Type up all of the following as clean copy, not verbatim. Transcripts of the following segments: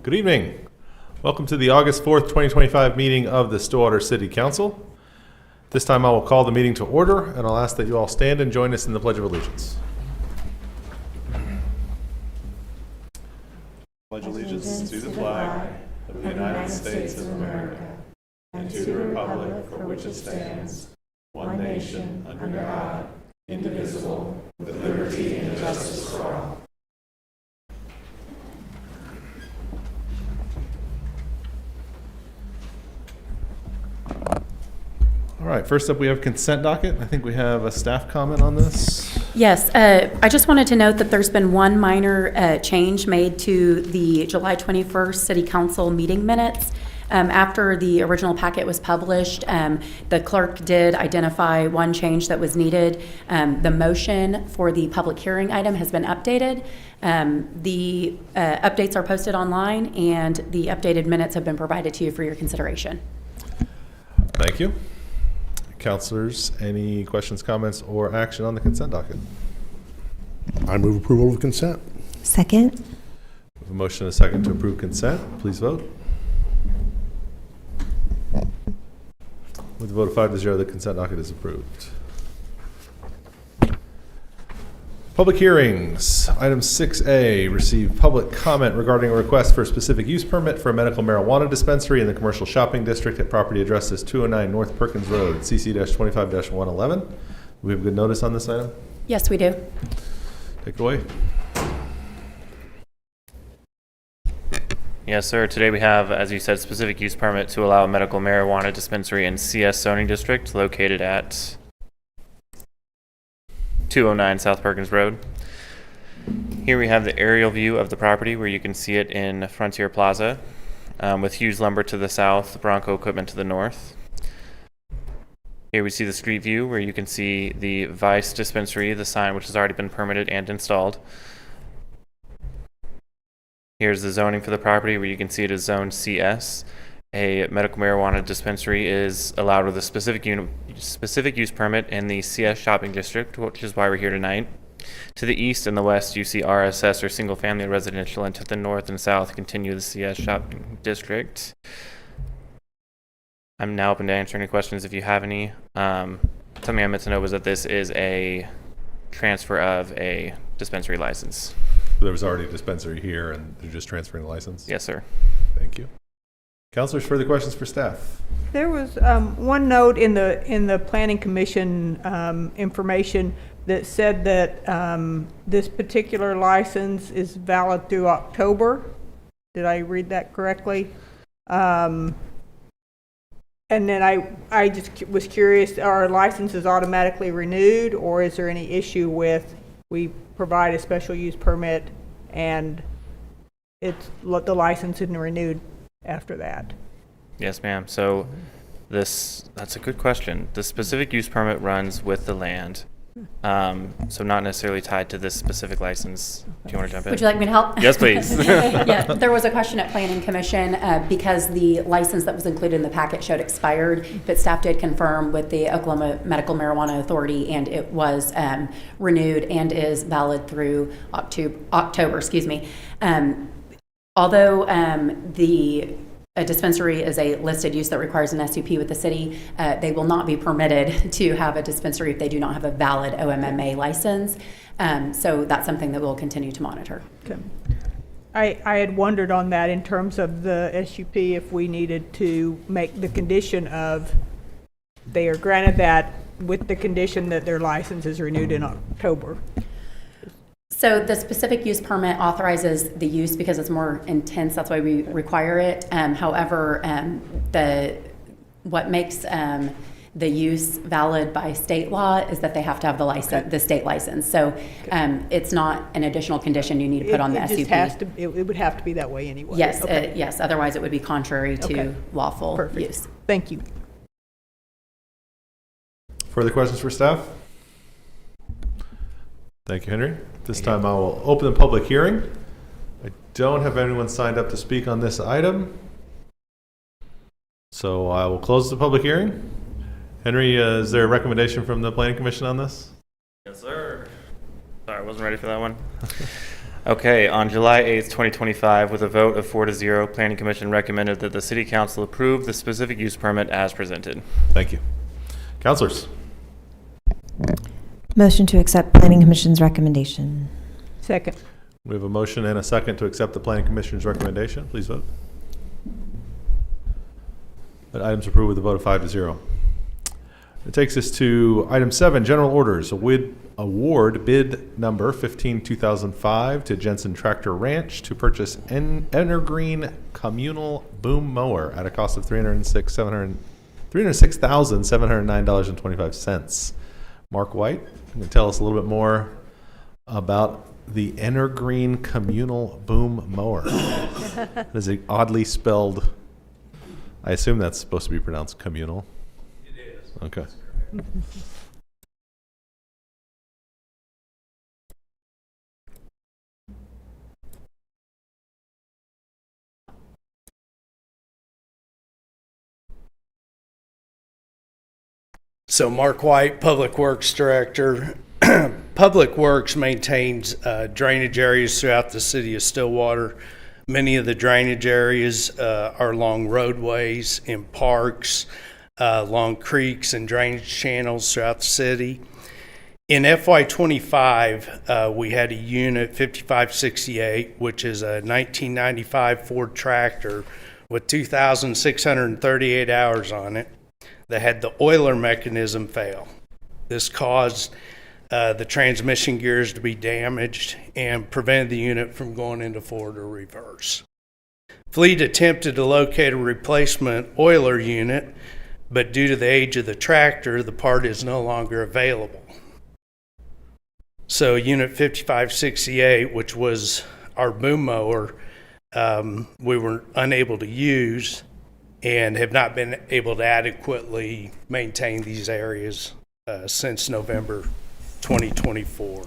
Good evening. Welcome to the August 4th, 2025 meeting of the Stillwater City Council. This time I will call the meeting to order, and I'll ask that you all stand and join us in the Pledge of Allegiance. Pledge allegiance to the flag of the United States of America and to the republic for which it stands, one nation, under God, indivisible, with liberty and justice for all. All right, first up we have consent docket. I think we have a staff comment on this. Yes, I just wanted to note that there's been one minor change made to the July 21st City Council meeting minutes. After the original packet was published, the clerk did identify one change that was needed. The motion for the public hearing item has been updated. The updates are posted online, and the updated minutes have been provided to you for your consideration. Thank you. Councilors, any questions, comments, or action on the consent docket? I move approval of consent. Second. We have a motion and a second to approve consent. Please vote. With a vote of 5-0, the consent docket is approved. Public hearings. Item 6A, receive public comment regarding a request for a specific use permit for a medical marijuana dispensary in the commercial shopping district at property address as 209 North Perkins Road, CC-25-111. We have good notice on this item? Yes, we do. Take it away. Yes, sir. Today we have, as you said, specific use permit to allow a medical marijuana dispensary in CS zoning district located at 209 South Perkins Road. Here we have the aerial view of the property where you can see it in Frontier Plaza, with Hughes Lumber to the south, Bronco Equipment to the north. Here we see the street view where you can see the Vice dispensary, the sign which has already been permitted and installed. Here's the zoning for the property where you can see it is zone CS. A medical marijuana dispensary is allowed with a specific use permit in the CS shopping district, which is why we're here tonight. To the east and the west, you see RSS or single family residential, and to the north and south continue the CS shopping district. I'm now open to answer any questions if you have any. Something I meant to know was that this is a transfer of a dispensary license. There was already a dispensary here, and they're just transferring the license? Yes, sir. Thank you. Councilors, further questions for staff? There was one note in the Planning Commission information that said that this particular license is valid through October. Did I read that correctly? And then I just was curious, are licenses automatically renewed, or is there any issue with we provide a special use permit and the license isn't renewed after that? Yes, ma'am. So that's a good question. The specific use permit runs with the land. So not necessarily tied to this specific license. Do you want to jump in? Would you like me to help? Yes, please. Yeah, there was a question at Planning Commission because the license that was included in the packet showed expired, but staff did confirm with the Oklahoma Medical Marijuana Authority, and it was renewed and is valid through October. Although a dispensary is a listed use that requires an SUP with the city, they will not be permitted to have a dispensary if they do not have a valid OMMA license. So that's something that we'll continue to monitor. Okay. I had wondered on that in terms of the SUP, if we needed to make the condition of they are granted that with the condition that their license is renewed in October. So the specific use permit authorizes the use because it's more intense. That's why we require it. However, what makes the use valid by state law is that they have to have the license, the state license. So it's not an additional condition you need to put on the SUP. It would have to be that way anyway. Yes, okay. Yes. Otherwise, it would be contrary to lawful Perfect. use. Thank you. Further questions for staff? Thank you, Henry. This time I will open the public hearing. I don't have anyone signed up to speak on this item, so I will close the public hearing. Henry, is there a recommendation from the Planning Commission on this? Yes, sir. Sorry, I wasn't ready for that one. Okay, on July 8th, 2025, with a vote of 4-0, Planning Commission recommended that the City Council approve the specific use permit as presented. Thank you. Counselors? Motion to accept Planning Commission's recommendation. Second. We have a motion and a second to accept the Planning Commission's recommendation. Please vote. That item's approved with a vote of 5-0. It takes us to item 7, general orders. Award bid number 15-2005 to Jensen Tractor Ranch to purchase Energreen communal boom mower at a cost of $306,709.25. Mark White, you can tell us a little bit more about the Energreen communal boom mower. It is a oddly spelled. I assume that's supposed to be pronounced communal. It is. Okay. So Mark White, Public Works Director. Public Works maintains drainage areas throughout the city of Stillwater. Many of the drainage areas are along roadways, in parks, along creeks and drainage channels throughout the city. In FY25, we had a unit 5568, which is a 1995 Ford tractor with 2,638 hours on it, that had the oiler mechanism fail. This caused the transmission gears to be damaged and prevented the unit from going into forward or reverse. Fleet attempted to locate a replacement oiler unit, but due to the age of the tractor, the part is no longer available. So unit 5568, which was our boom mower, we were unable to use and have not been able to adequately maintain these areas since November 2024.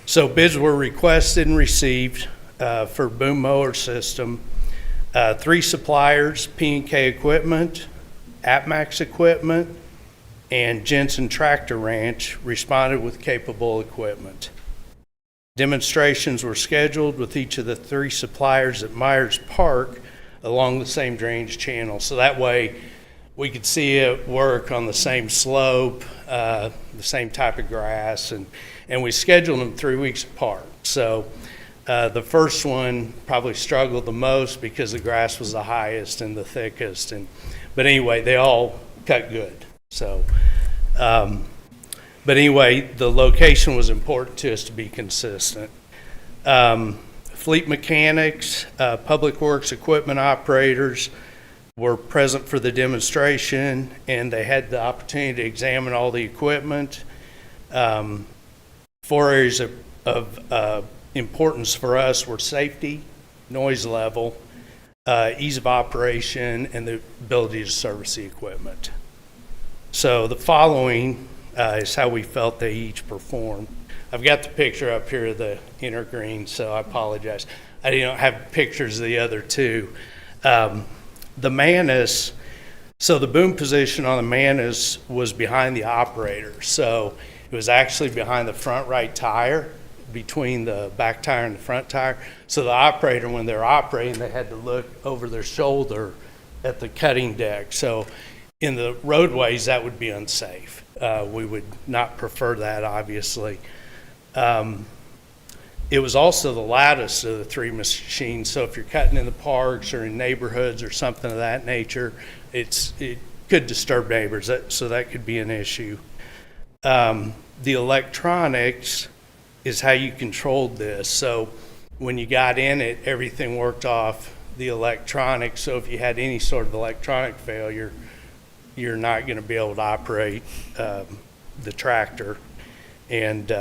So bids were requested and received for boom mower system. 3 suppliers, P&K Equipment, AppMax Equipment, and Jensen Tractor Ranch responded with capable equipment. Demonstrations were scheduled with each of the 3 suppliers at Myers Park along the same drainage channel. So that way we could see it work on the same slope, the same type of grass, and we scheduled them 3 weeks apart. So the first one probably struggled the most because the grass was the highest and the thickest. But anyway, they all cut good. So, but anyway, the location was important to us to be consistent. Fleet mechanics, public works equipment operators were present for the demonstration, and they had the opportunity to examine all the equipment. 4 areas of importance for us were safety, noise level, ease of operation, and the ability to service the equipment. So the following is how we felt they each performed. I've got the picture up here of the Energreen, so I apologize. I didn't have pictures of the other 2. The Manus, so the boom position on the Manus was behind the operator. So it was actually behind the front right tire, between the back tire and the front tire. So the operator, when they're operating, they had to look over their shoulder at the cutting deck. So in the roadways, that would be unsafe. We would not prefer that, obviously. It was also the loudest of the 3 machines, so if you're cutting in the parks or in neighborhoods or something of that nature, it could disturb neighbors, so that could be an issue. The electronics is how you controlled this. So when you got in it, everything worked off the electronics, so if you had any sort of electronic failure, you're not going to be able to operate the tractor. And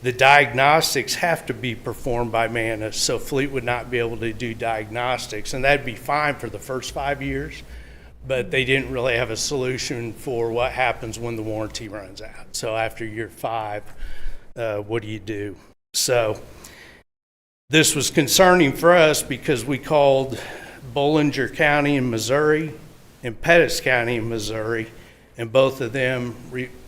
the diagnostics have to be performed by Manus, so Fleet would not be able to do diagnostics, and that'd be fine for the first 5 years, but they didn't really have a solution for what happens when the warranty runs out. So after year 5, what do you do? So this was concerning for us because we called Bollinger County in Missouri and Pettis County in Missouri, and both of them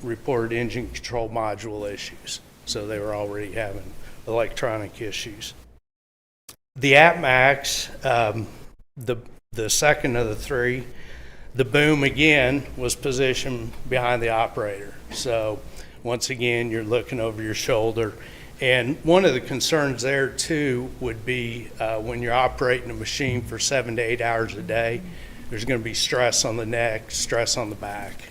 reported engine control module issues. So they were already having electronic issues. The AppMax, the second of the three, the boom again was positioned behind the operator. So once again, you're looking over your shoulder. And one of the concerns there too would be when you're operating a machine for 7 to 8 hours a day, there's going to be stress on the neck, stress on the back.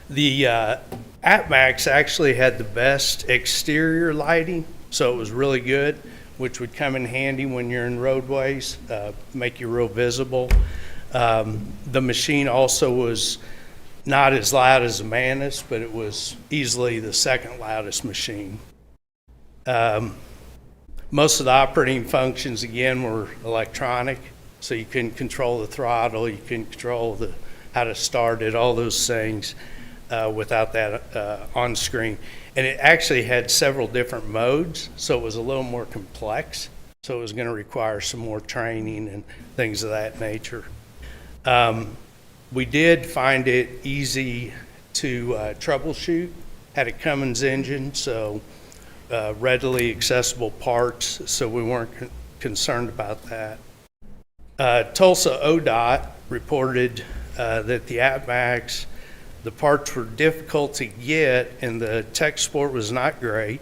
The AppMax actually had the best exterior lighting, so it was really good, which would come in handy when you're in roadways, make you real visible. The machine also was not as loud as the Manus, but it was easily the second loudest machine. Most of the operating functions, again, were electronic, so you couldn't control the throttle, you couldn't control how to start it, all those things without that on screen. And it actually had several different modes, so it was a little more complex. So it was going to require some more training and things of that nature. We did find it easy to troubleshoot. Had a Cummins engine, so readily accessible parts, so we weren't concerned about that. Tulsa ODOT reported that the AppMax, the parts were difficult to get and the tech support was not great.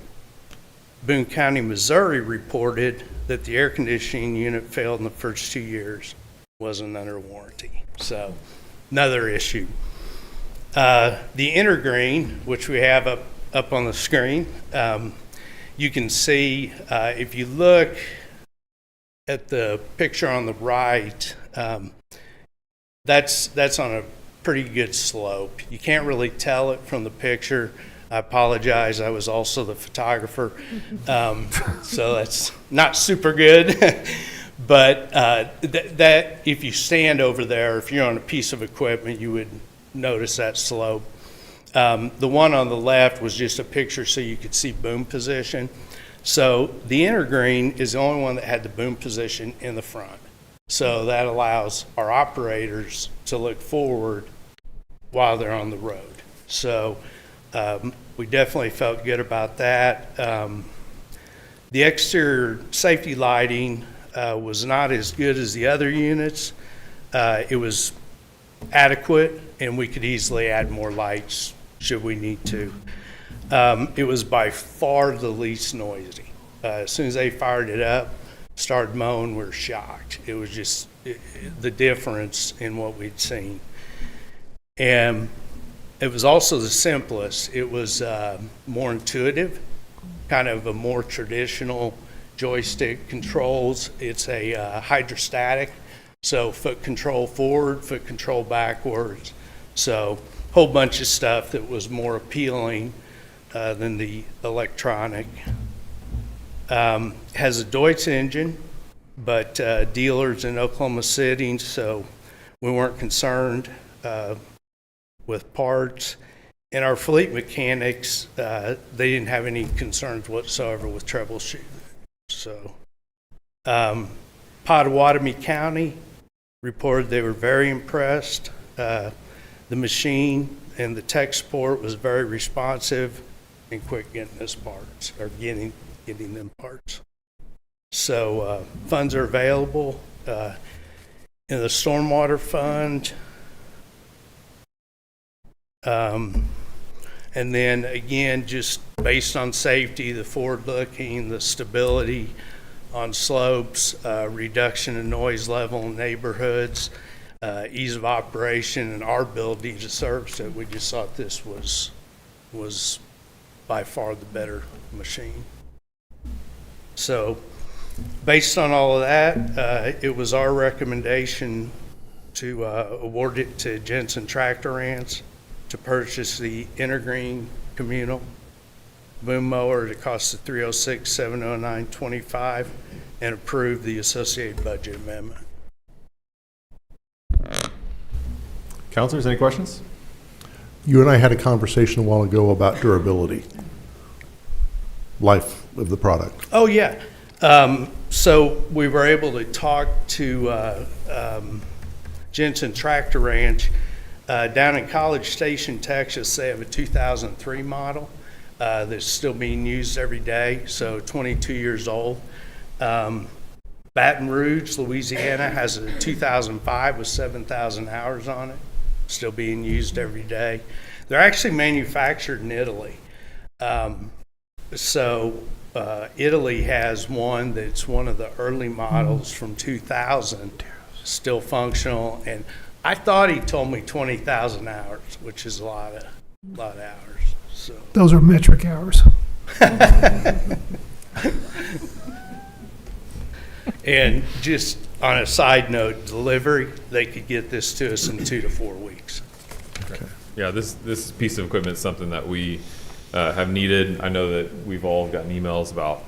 Boone County, Missouri reported that the air conditioning unit failed in the first 2 years, wasn't under warranty. So another issue. The Intergreen, which we have up on the screen, you can see if you look at the picture on the right, that's on a pretty good slope. You can't really tell it from the picture. I apologize, I was also the photographer, so that's not super good. But that if you stand over there, if you're on a piece of equipment, you would notice that slope. The one on the left was just a picture so you could see boom position. So the Intergreen is the only one that had the boom position in the front. So that allows our operators to look forward while they're on the road. So we definitely felt good about that. The exterior safety lighting was not as good as the other units. It was adequate, and we could easily add more lights should we need to. It was by far the least noisy. As soon as they fired it up, started mowing, we were shocked. It was just the difference in what we'd seen. And it was also the simplest. It was more intuitive, kind of a more traditional joystick controls. It's a hydrostatic, so foot control forward, foot control backwards. So a whole bunch of stuff that was more appealing than the electronic. Has a Deutz engine, but dealers in Oklahoma City, so we weren't concerned with parts. And our fleet mechanics, they didn't have any concerns whatsoever with troubleshooting. So, Pottawatomie County reported they were very impressed. The machine and the tech support was very responsive and quick getting us parts, or getting them parts. So funds are available in the stormwater fund. And then again, just based on safety, the forward looking, the stability on slopes, reduction in noise level in neighborhoods, ease of operation, and our ability to service it, we just thought this was by far the better machine. So based on all of that, it was our recommendation to award it to Jensen Tractor Ranch to purchase the Intergreen Communal boom mower at a cost of $306,709.25 and approve the associated budget amendment. Councilors, any questions? You and I had a conversation a while ago about durability, life of the product. Oh, yeah. So we were able to talk to Jensen Tractor Ranch. Down in College Station, Texas, they have a 2003 model that's still being used every day, so 22 years old. Baton Rouge, Louisiana has a 2005 with 7,000 hours on it, still being used every day. They're actually manufactured in Italy. Italy has one that's one of the early models from 2000, still functional, and I thought he told me 20,000 hours, which is a lot of hours. So Those are metric hours. And just on a side note, delivery, they could get this to us in 2 to 4 weeks. Yeah, this piece of equipment is something that we have needed. I know that we've all gotten emails about,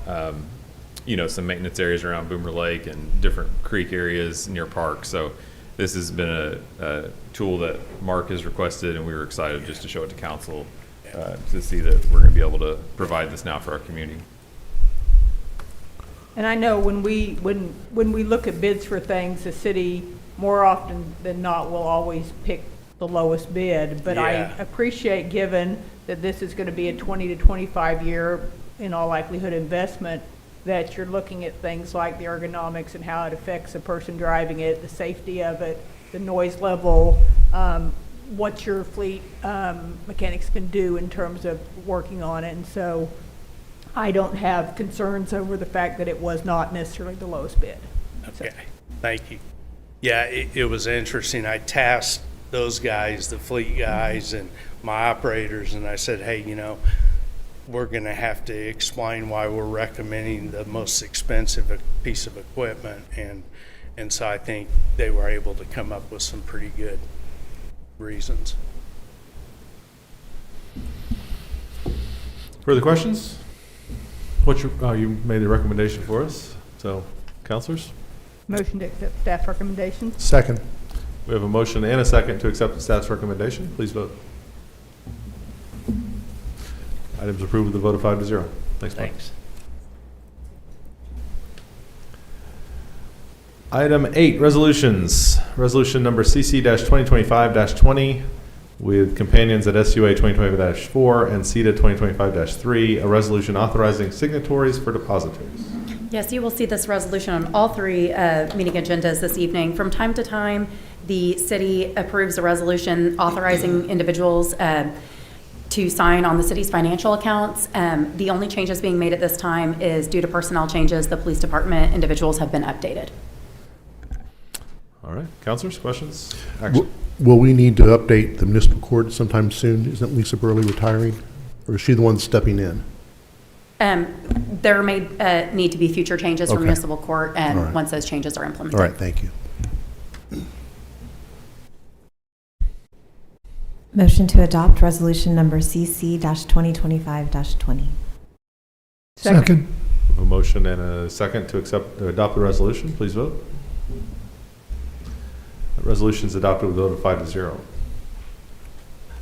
some maintenance areas around Boomer Lake and different creek areas near parks. So this has been a tool that Mark has requested, and we were excited just to show it to council to see that we're going to be able to provide this now for our community. And I know when we look at bids for things, the city more often than not will always pick the lowest bid. But I Yeah. appreciate, given that this is going to be a 20 to 25 year, in all likelihood, investment, that you're looking at things like the ergonomics and how it affects the person driving it, the safety of it, the noise level, what your fleet mechanics can do in terms of working on it. And so I don't have concerns over the fact that it was not necessarily the lowest bid. Okay, thank you. Yeah, it was interesting. I tasked those guys, the fleet guys and my operators, and I said, hey, we're going to have to explain why we're recommending the most expensive piece of equipment. And so I think they were able to come up with some pretty good reasons. Further questions? You made the recommendation for us, so, counselors? Motion to accept staff recommendations. Second. We have a motion and a second to accept the staff's recommendation. Please vote. Items approved with a vote of 5-0. Thanks, Mark. Thanks. Item 8, resolutions. Resolution number CC-2025-20 with companions at SUA 2025-4 and SEDA 2025-3, a resolution authorizing signatories for depositories. Yes, you will see this resolution on all three meeting agendas this evening. From time to time, the city approves a resolution authorizing individuals to sign on the city's financial accounts. The only changes being made at this time is due to personnel changes. The police department individuals have been updated. All right, counselors, questions? Action. Will we need to update the municipal court sometime soon? Isn't Lisa Burley retiring? Or is she the one stepping in? There may need to be future changes for Okay. municipal court All right. once those changes are implemented. All right, thank you. Motion to adopt resolution number CC-2025-20. Second. We have a motion and a second to adopt the resolution. Please vote. The resolution is adopted with a vote of 5-0.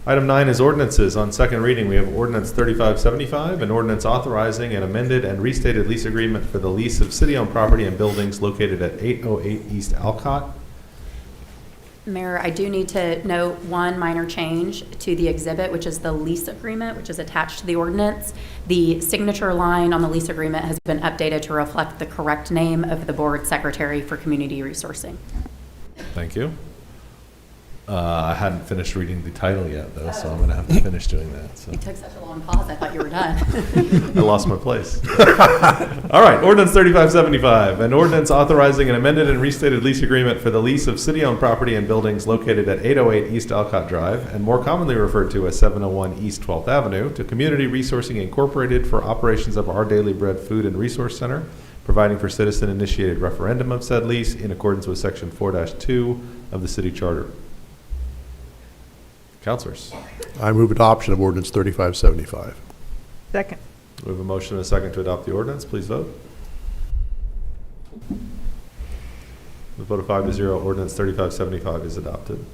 Item 9 is ordinances. On second reading, we have ordinance 3575, an ordinance authorizing an amended and restated lease agreement for the lease of city-owned property and buildings located at 808 East Alcott. Mayor, I do need to note one minor change to the exhibit, which is the lease agreement, which is attached to the ordinance. The signature line on the lease agreement has been updated to reflect the correct name of the board secretary for community resourcing. Thank you. I hadn't finished reading the title yet, though, so I'm going to have to finish doing that. So. You took such a long pause, I thought you were done. I lost my place. All right, ordinance 3575, an ordinance authorizing an amended and restated lease agreement for the lease of city-owned property and buildings located at 808 East Alcott Drive, and more commonly referred to as 701 East 12th Avenue, to Community Resourcing Incorporated for operations of Our Daily Bread Food and Resource Center, providing for citizen-initiated referendum of said lease in accordance with Section 4-2 of the City Charter. Councilors, I move adoption of ordinance 3575. Second. we have a motion and a second to adopt the ordinance. Please vote. With a vote of 5-0, ordinance 3575 is adopted.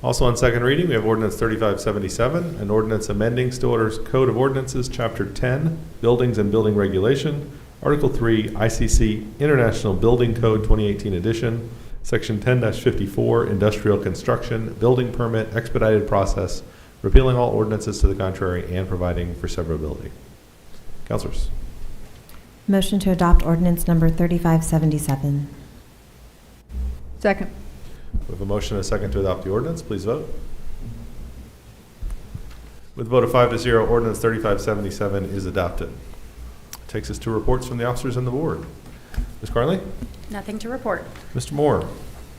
Also on second reading, we have ordinance 3577, an ordinance amending Stillwater's Code of Ordinances, Chapter 10, Buildings and Building Regulation, Article 3, ICC International Building Code 2018 edition, Section 10-54, industrial construction, building permit, expedited process, repealing all ordinances to the contrary, and providing for severability. Councilors. Motion to adopt ordinance number 3577. Second. We have a motion and a second to adopt the ordinance. Please vote. With a vote of 5-0, ordinance 3577 is adopted. Takes us to reports from the officers and the board. Ms. Carnley? Nothing to report. Mr. Moore?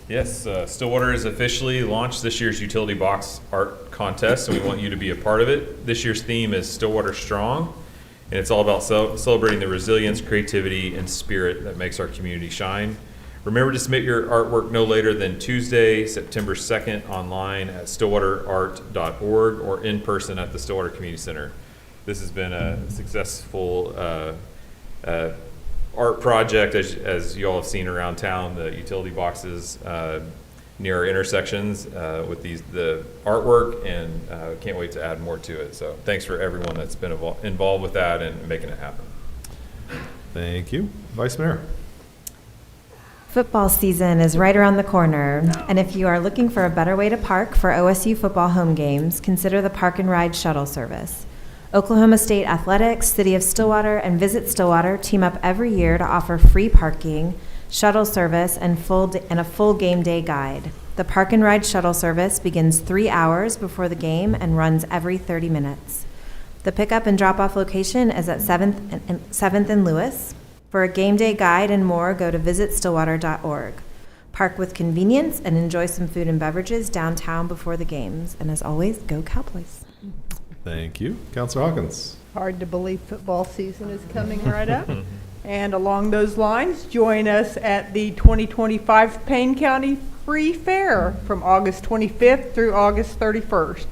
Yes, Stillwater has officially launched this year's utility box art contest, and we want you to be a part of it. This year's theme is Stillwater Strong, and it's all about celebrating the resilience, creativity, and spirit that makes our community shine. Remember to submit your artwork no later than Tuesday, September 2nd, online at stillwaterart.org or in person at the Stillwater Community Center. This has been a successful art project, as you all have seen around town, the utility boxes near our intersections with the artwork, and can't wait to add more to it. So thanks for everyone that's been involved with that and making it happen. Thank you. Vice Mayor? Football season is right around the corner, and if you are looking for a better way to park for OSU football home games, consider the Park and Ride shuttle service. Oklahoma State Athletics, City of Stillwater, and Visit Stillwater team up every year to offer free parking, shuttle service, and a full game day guide. The Park and Ride shuttle service begins 3 hours before the game and runs every 30 minutes. The pickup and drop-off location is at 7th and Lewis. For a game day guide and more, go to visitstillwater.org. Park with convenience and enjoy some food and beverages downtown before the games. And as always, go Cowboys. Thank you. Councilor Hawkins? Hard to believe football season is coming right up. And along those lines, join us at the 2025 Payne County Free Fair from August 25th through August 31st.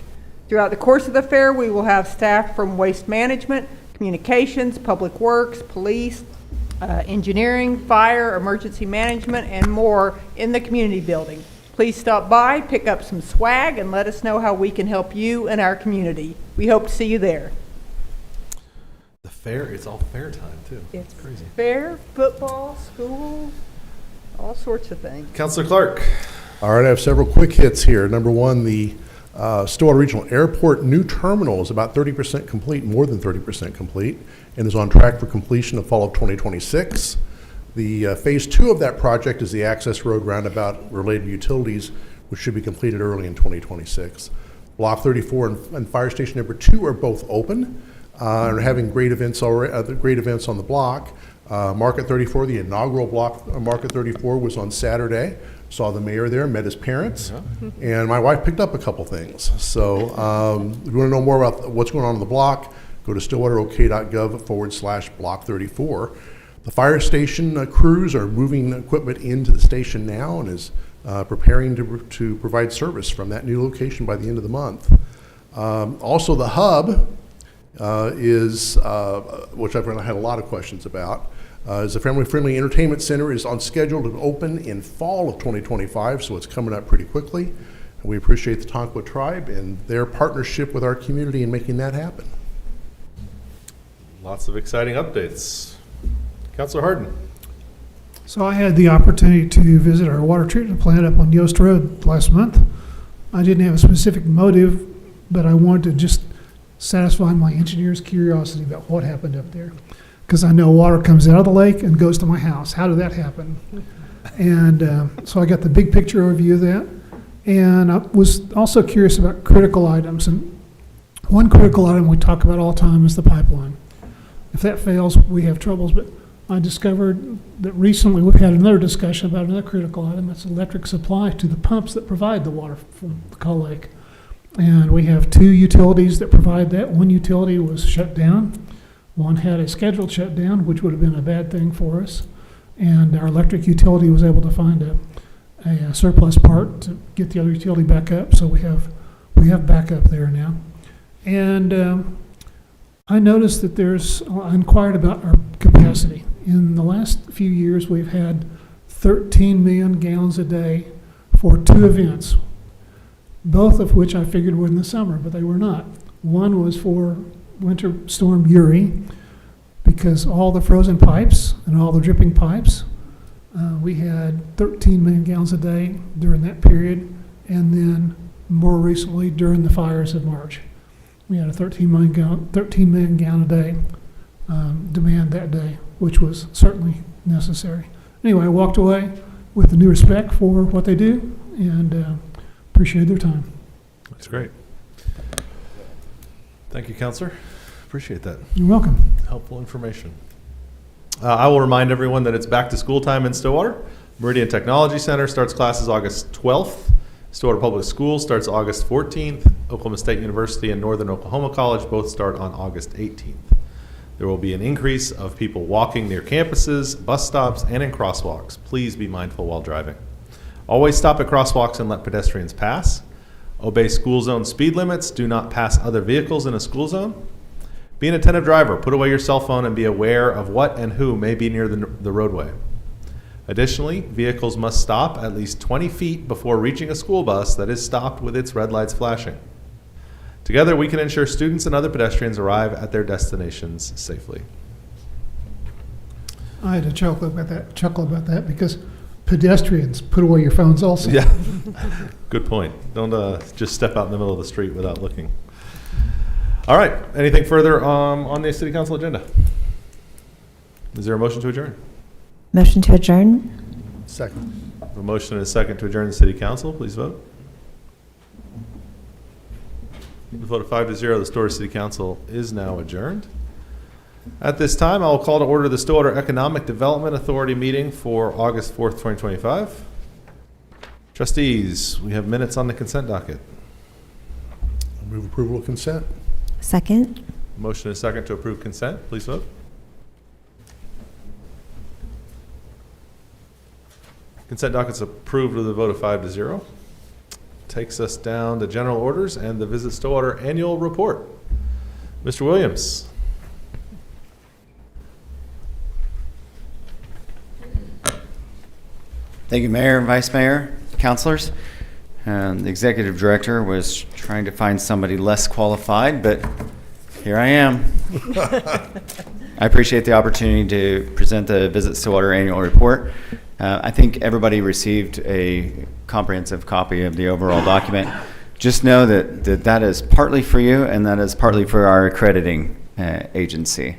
Throughout the course of the fair, we will have staff from Waste Management, Communications, Public Works, Police, Engineering, Fire, Emergency Management, and more in the community building. Please stop by, pick up some swag, and let us know how we can help you and our community. We hope to see you there. The fair, it's all fair time, too. It's crazy. Fair, football, school, all sorts of things. Councilor Clark? All right, I have several quick hits here. Number one, the Stillwater Regional Airport new terminal is about 30% complete, more than 30% complete, and is on track for completion of fall of 2026. The phase 2 of that project is the access road roundabout related to utilities, which should be completed early in 2026. Block 34 and Fire Station number 2 are both open and are having great events already. Great events on the block. Market 34, the inaugural block, Market 34 was on Saturday. Saw the mayor there, met his parents, and my wife picked up a couple things. So if you want to know more about what's going on the block, go to stillwaterok.gov/block 34. The fire station crews are moving equipment into the station now and is preparing to provide service from that new location by the end of the month. Also, the hub is, which I've had a lot of questions about, is a family-friendly entertainment center is on schedule to open in fall of 2025, so it's coming up pretty quickly. And we appreciate the Tonquah Tribe and their partnership with our community in making that happen. Lots of exciting updates. Councilor Harden? So I had the opportunity to visit our water treatment plant up on Yost Road last month. I didn't have a specific motive, but I wanted to just satisfy my engineer's curiosity about what happened up there. Because I know water comes out of the lake and goes to my house. How did that happen? And so I got the big picture overview of that. And I was also curious about critical items. And one critical item we talk about all the time is the pipeline. If that fails, we have troubles. But I discovered that recently we've had another discussion about another critical item. That's electric supply to the pumps that provide the water from the Call Lake. And we have 2 utilities that provide that. One utility was shut down. One had a scheduled shutdown, which would have been a bad thing for us. And our electric utility was able to find a surplus part to get the other utility back up. So we have backup there now. And I noticed that I inquired about our capacity. In the last few years, we've had 13 million gallons a day for 2 events, both of which I figured were in the summer, but they were not. One was for Winter Storm Uri, because all the frozen pipes and all the dripping pipes We had 13 million gallons a day during that period, and then more recently during the fires of March. We had a 13 million gallon a day demand that day, which was certainly necessary. Anyway, I walked away with a new respect for what they do and appreciate their time. That's great. Thank you, Counselor. Appreciate that. You're welcome. Helpful information. I will remind everyone that it's back to school time in Stillwater. Meridian Technology Center starts classes August 12th. Stillwater Public Schools starts August 14th. Oklahoma State University and Northern Oklahoma College both start on August 18th. There will be an increase of people walking near campuses, bus stops, and in crosswalks. Please be mindful while driving. Always stop at crosswalks and let pedestrians pass. Obey school zone speed limits. Do not pass other vehicles in a school zone. Be an attentive driver. Put away your cell phone and be aware of what and who may be near the roadway. Additionally, vehicles must stop at least 20 feet before reaching a school bus that is stopped with its red lights flashing. Together, we can ensure students and other pedestrians arrive at their destinations safely. I had to chuckle about that because pedestrians put away your phones also. Yeah, good point. Don't just step out in the middle of the street without looking. All right, anything further on the City Council agenda? Is there a motion to adjourn? Motion to adjourn? Second. A motion and a second to adjourn the City Council. Please vote. With a vote of 5-0, the Stillwater City Council is now adjourned. At this time, I will call to order the Stillwater Economic Development Authority meeting for August 4th, 2025. Trustees, we have minutes on the consent docket. Move approval of consent. Second? Motion and a second to approve consent. Please vote. Consent docket's approved with a vote of 5-0. Takes us down to general orders and the Visit Stillwater annual report. Mr. Williams. Thank you, Mayor and Vice Mayor, councilors. The executive director was trying to find somebody less qualified, but here I am. I appreciate the opportunity to present the Visit Stillwater annual report. I think everybody received a comprehensive copy of the overall document. Just know that is partly for you and that is partly for our accrediting agency.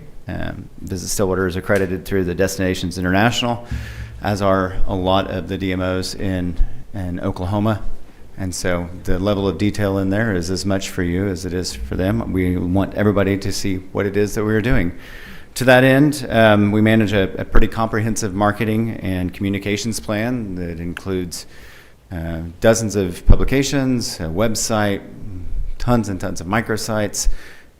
Visit Stillwater is accredited through the Destinations International, as are a lot of the DMOs in Oklahoma. And so the level of detail in there is as much for you as it is for them. We want everybody to see what it is that we're doing. To that end, we manage a pretty comprehensive marketing and communications plan that includes dozens of publications, a website, tons and tons of microsites.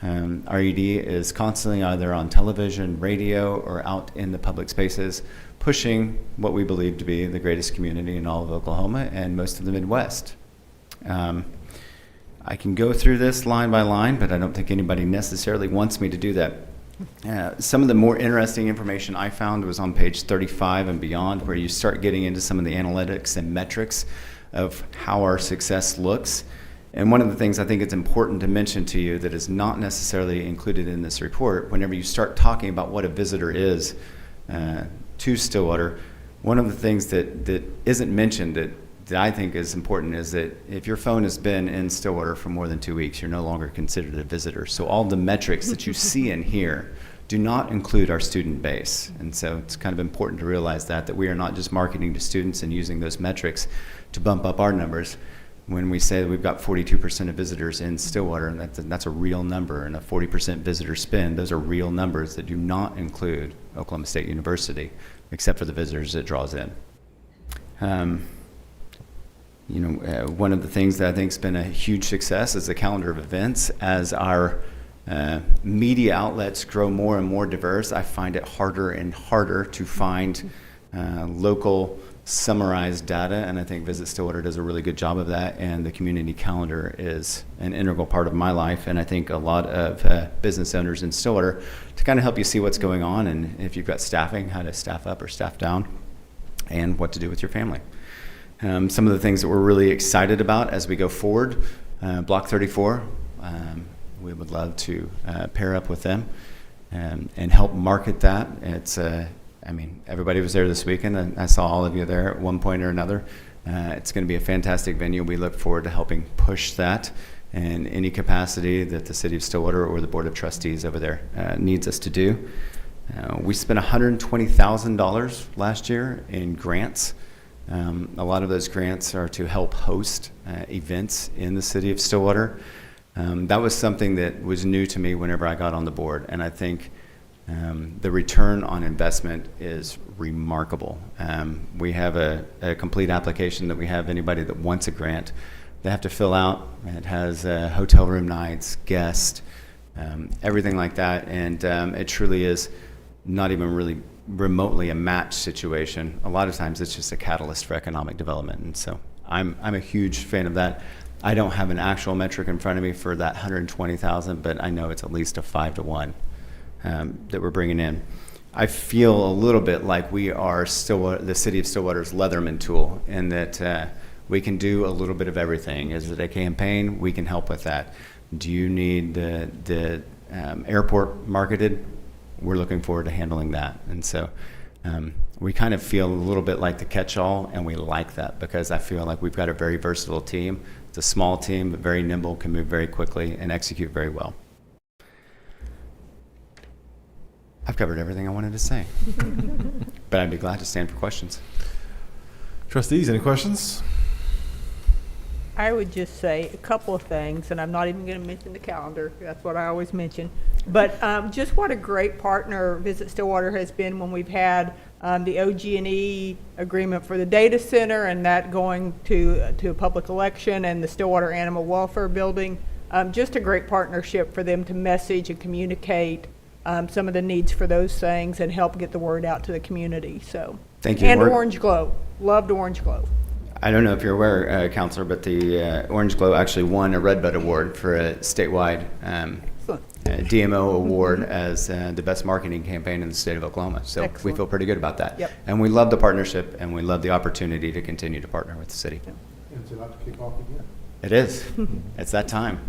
RED is constantly either on television, radio, or out in the public spaces, pushing what we believe to be the greatest community in all of Oklahoma and most of the Midwest. I can go through this line by line, but I don't think anybody necessarily wants me to do that. Some of the more interesting information I found was on page 35 and beyond, where you start getting into some of the analytics and metrics of how our success looks. And one of the things I think it's important to mention to you that is not necessarily included in this report, whenever you start talking about what a visitor is to Stillwater, one of the things that isn't mentioned that I think is important is that if your phone has been in Stillwater for more than 2 weeks, you're no longer considered a visitor. So all the metrics that you see in here do not include our student base. And so it's kind of important to realize that we are not just marketing to students and using those metrics to bump up our numbers. When we say that we've got 42% of visitors in Stillwater, and that's a real number, and a 40% visitor spend, those are real numbers that do not include Oklahoma State University, except for the visitors it draws in. One of the things that I think has been a huge success is the calendar of events. As our media outlets grow more and more diverse, I find it harder and harder to find local summarized data, and I think Visit Stillwater does a really good job of that, and the community calendar is an integral part of my life, and I think a lot of business owners in Stillwater to kind of help you see what's going on, and if you've got staffing, how to staff up or staff down, and what to do with your family. Some of the things that we're really excited about as we go forward, Block 34, we would love to pair up with them and help market that. It's I mean, everybody was there this weekend, and I saw all of you there at one point or another. It's going to be a fantastic venue. We look forward to helping push that in any capacity that the City of Stillwater or the Board of Trustees over there needs us to do. We spent $120,000 last year in grants. A lot of those grants are to help host events in the City of Stillwater. That was something that was new to me whenever I got on the board, and I think the return on investment is remarkable. We have a complete application that we have anybody that wants a grant. They have to fill out. It has hotel room nights, guests, everything like that, and it truly is not even really remotely a match situation. A lot of times it's just a catalyst for economic development, and so I'm a huge fan of that. I don't have an actual metric in front of me for that 120,000, but I know it's at least a 5 to 1 that we're bringing in. I feel a little bit like we are still the City of Stillwater's Leatherman tool, in that we can do a little bit of everything. Is it a campaign? We can help with that. Do you need the airport marketed? We're looking forward to handling that. And so we kind of feel a little bit like the catch-all, and we like that because I feel like we've got a very versatile team. It's a small team, but very nimble, can move very quickly, and execute very well. I've covered everything I wanted to say, but I'd be glad to stand for questions. Trustees, any questions? I would just say a couple of things, and I'm not even going to mention the calendar. That's what I always mention. But just what a great partner Visit Stillwater has been when we've had the OG&E agreement for the data center, and that going to a public election, and the Stillwater Animal Welfare Building. Just a great partnership for them to message and communicate some of the needs for those things and help get the word out to the community. So, Thank you. And Orange Glow. Loved Orange Glow. I don't know if you're aware, Counselor, but the Orange Glow actually won a Redbud Award for a statewide DMO award as the best marketing campaign in the state of Oklahoma. So Excellent. We feel pretty good about that. Yep. And we love the partnership, and we love the opportunity to continue to partner with the city. And it's about to kick off again. It is. It's that time.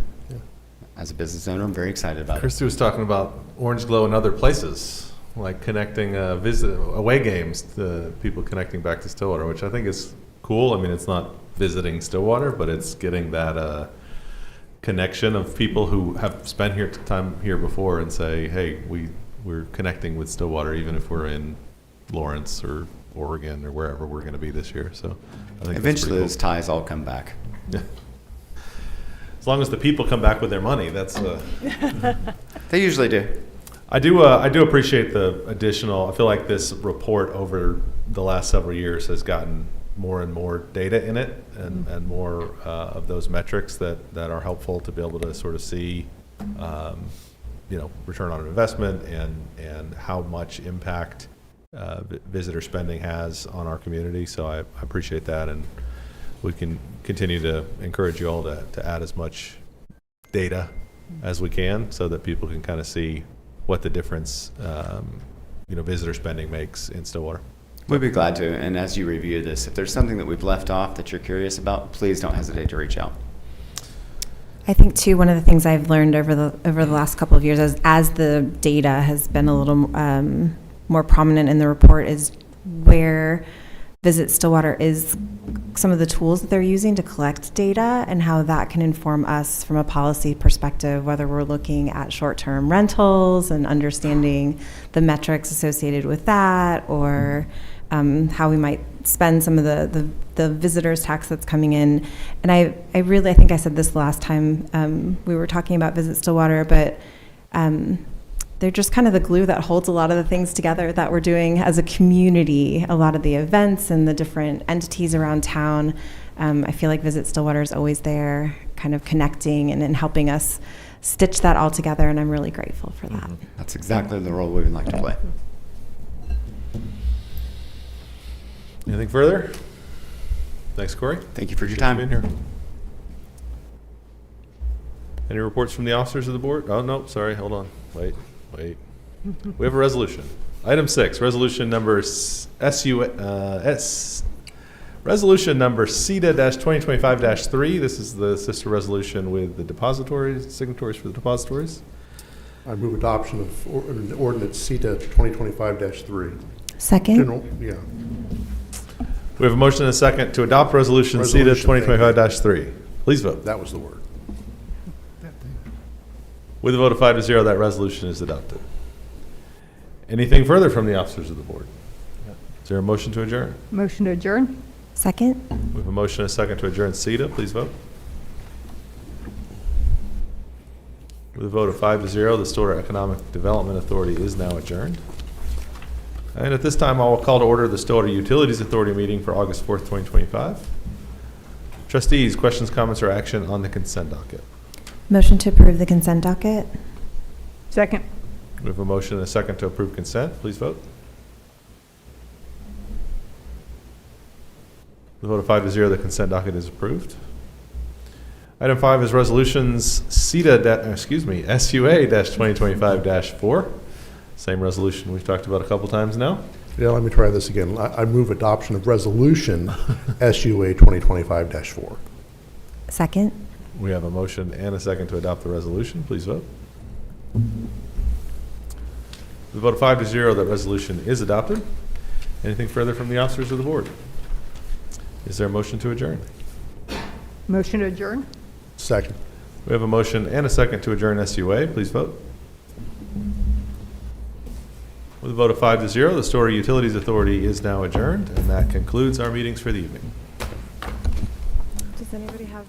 As a business owner, I'm very excited about it. Christy was talking about Orange Glow in other places, like connecting away games to people connecting back to Stillwater, which I think is cool. I mean, it's not visiting Stillwater, but it's getting that connection of people who have spent time here before and say, hey, we're connecting with Stillwater, even if we're in Lawrence or Oregon or wherever we're going to be this year. So I think Eventually that's those ties all come back. cool. Yeah. As long as the people come back with their money, that's. They usually do. I do appreciate the additional. I feel like this report over the last several years has gotten more and more data in it, and more of those metrics that are helpful to be able to sort of see, return on investment and how much impact visitor spending has on our community. So I appreciate that, and we can continue to encourage you all to add as much data as we can so that people can kind of see what the difference visitor spending makes in Stillwater. We'd be glad to. And as you review this, if there's something that we've left off that you're curious about, please don't hesitate to reach out. I think too, one of the things I've learned over the last couple of years, as the data has been a little more prominent in the report, is where Visit Stillwater is some of the tools that they're using to collect data, and how that can inform us from a policy perspective, whether we're looking at short-term rentals and understanding the metrics associated with that, or how we might spend some of the visitors tax that's coming in. And I think I said this last time we were talking about Visit Stillwater, but they're just kind of the glue that holds a lot of the things together that we're doing as a community, a lot of the events and the different entities around town. I feel like Visit Stillwater is always there, kind of connecting and helping us stitch that all together, and I'm really grateful for that. That's exactly the role we would like to play. Anything further? Thanks, Corey. Thank you for your Appreciate time. being here. Any reports from the officers of the board? Oh, no, sorry, hold on. Wait. We have a resolution. Item 6, resolution number resolution number SEDA-2025-3. This is the sister resolution with the depositories, signatories for the depositories. I move adoption of ordinance SEDA 2025-3. Second. General, yeah. We have a motion and a second to adopt resolution SEDA Resolution, 2025-3. Please vote. That was the word. With a vote of 5-0, that resolution is adopted. Anything further from the officers of the board? Is there a motion to adjourn? Motion to adjourn? Second. We have a motion and a second to adjourn SEDA. Please vote. With a vote of 5-0, the Stillwater Economic Development Authority is now adjourned. And at this time, I will call to order the Stillwater Utilities Authority meeting for August 4th, 2025. Trustees, questions, comments, or action on the consent docket? Motion to approve the consent docket. Second? We have a motion and a second to approve consent. Please vote. With a vote of 5-0, the consent docket is approved. Item 5 is resolutions SUA-2025-4. Same resolution we've talked about a couple times now. Yeah, let me try this again. I move adoption of resolution SUA 2025-4. Second. We have a motion and a second to adopt the resolution. Please vote. With a vote of 5-0, that resolution is adopted. Anything further from the officers of the board? Is there a motion to adjourn? Motion to adjourn? Second. We have a motion and a second to adjourn SUA. Please vote. With a vote of 5-0, the Stillwater Utilities Authority is now adjourned, and that concludes our meetings for the evening. Does anybody have